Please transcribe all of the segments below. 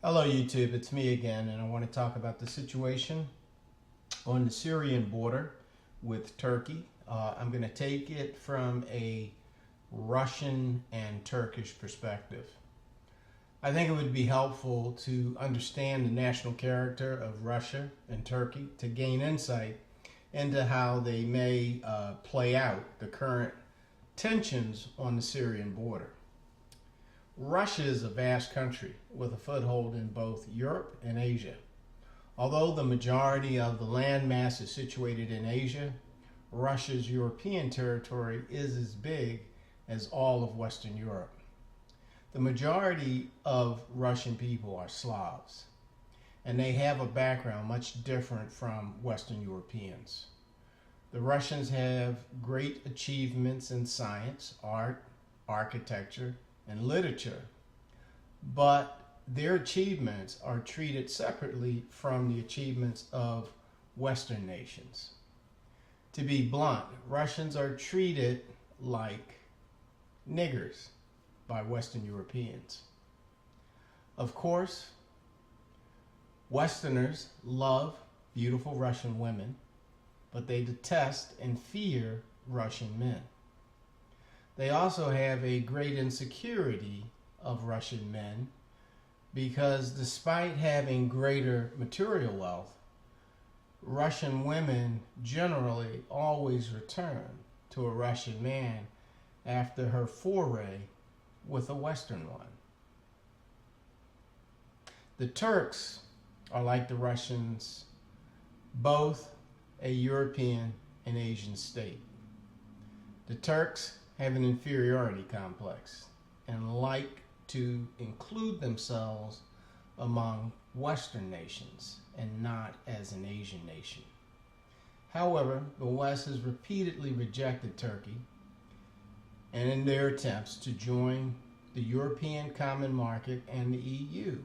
Hello YouTube, it's me again, and I want to talk about the situation on the Syrian border with Turkey. I'm going to take it from a Russian and Turkish perspective. I think it would be helpful to understand the national character of Russia and Turkey to gain insight into how they may play out the current tensions on the Syrian border. Russia is a vast country with a foothold in both Europe and Asia. Although the majority of the landmass is situated in Asia, Russia's European territory is as big as all of Western Europe. The majority of Russian people are Slavs, and they have a background much different from Western Europeans. The Russians have great achievements in science, art, architecture, and literature, but their achievements are treated separately from the achievements of Western nations. To be blunt, Russians are treated like niggers by Western Europeans. Of course, Westerners love beautiful Russian women, but they detest and fear Russian men. They also have a great insecurity of Russian men because despite having greater material wealth, Russian women generally always return to a Russian man after her foray with a Western one. The Turks are like the Russians, both a European and Asian state. The Turks have an inferiority complex and like to include themselves among Western nations and not as an Asian nation. However, the West has repeatedly rejected Turkey and in their attempts to join the European Common Market and the EU.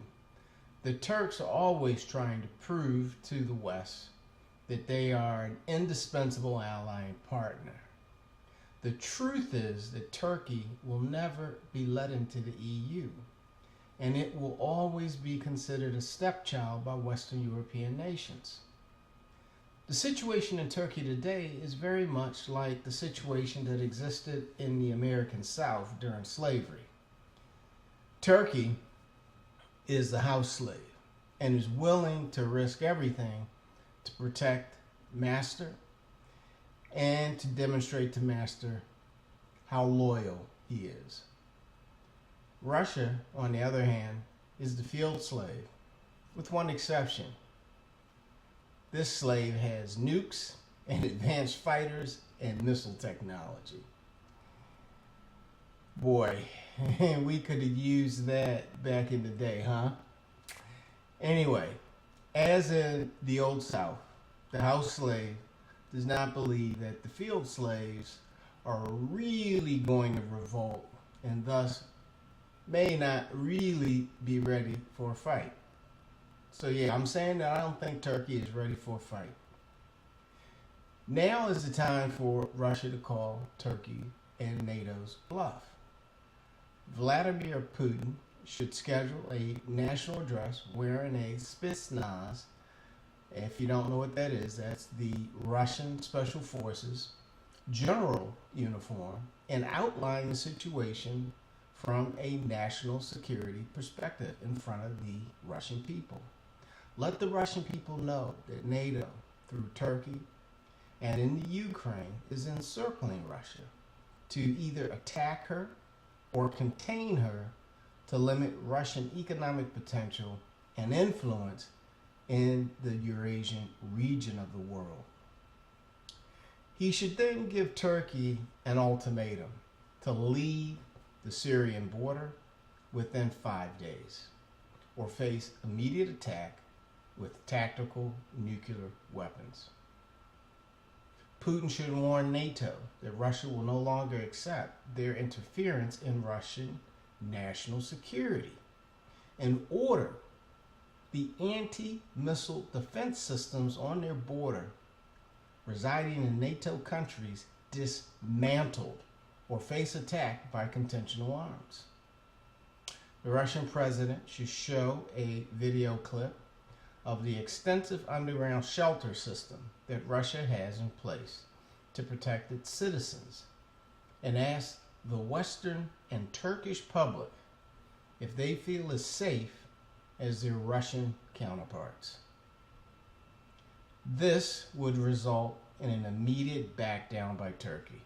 The Turks are always trying to prove to the West that they are an indispensable ally and partner. The truth is that Turkey will never be let into the EU, and it will always be considered a stepchild by Western European nations. The situation in Turkey today is very much like the situation that existed in the American South during slavery. Turkey is the house slave and is willing to risk everything to protect master and to demonstrate to master how loyal he is. Russia, on the other hand, is the field slave, with one exception. This slave has nukes and advanced fighters and missile technology. Boy, we could have used that back in the day, huh? Anyway, as in the Old South, the house slave does not believe that the field slaves are really going to revolt and thus may not really be ready for a fight. So yeah, I'm saying that I don't think Turkey is ready for a fight. Now is the time for Russia to call Turkey and NATO's bluff. Vladimir Putin should schedule a national address wearing a Spetsnaz. If you don't know what that is, that's the Russian Special Forces general uniform, and outline the situation from a national security perspective in front of the Russian people. Let the Russian people know that NATO, through Turkey and in the Ukraine, is encircling Russia to either attack her or contain her to limit Russian economic potential and influence in the Eurasian region of the world. He should then give Turkey an ultimatum to leave the Syrian border within 5 days or face immediate attack with tactical nuclear weapons. Putin should warn NATO that Russia will no longer accept their interference in Russian national security and order the anti-missile defense systems on their border residing in NATO countries dismantled or face attack by conventional arms. The Russian president should show a video clip of the extensive underground shelter system that Russia has in place to protect its citizens and ask the Western and Turkish public if they feel as safe as their Russian counterparts. This would result in an immediate back down by Turkey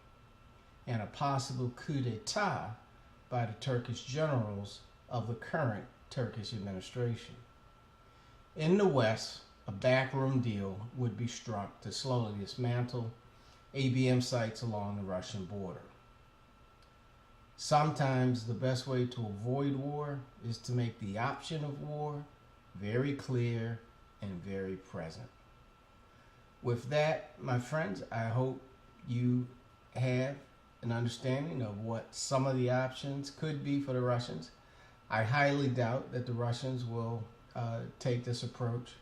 and a possible coup d'etat by the Turkish generals of the current Turkish administration. In the West, a backroom deal would be struck to slowly dismantle ABM sites along the Russian border. Sometimes the best way to avoid war is to make the option of war very clear and very present. With that, my friends, I hope you have an understanding of what some of the options could be for the Russians. I highly doubt that the Russians will take this approach.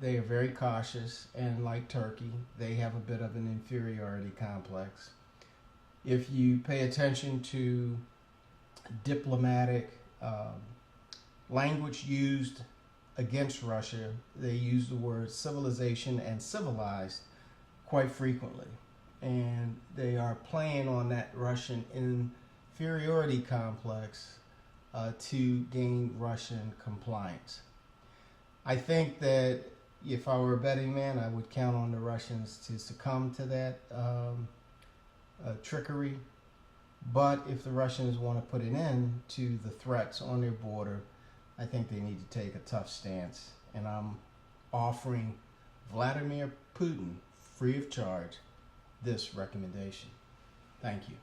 They are very cautious, and like Turkey, they have a bit of an inferiority complex. If you pay attention to diplomatic language used against Russia, they use the words civilization and civilized quite frequently. And they are playing on that Russian inferiority complex to gain Russian compliance. I think that if I were a betting man, I would count on the Russians to succumb to that trickery. But if the Russians want to put an end to the threats on their border, I think they need to take a tough stance. And I'm offering Vladimir Putin, free of charge, this recommendation. Thank you.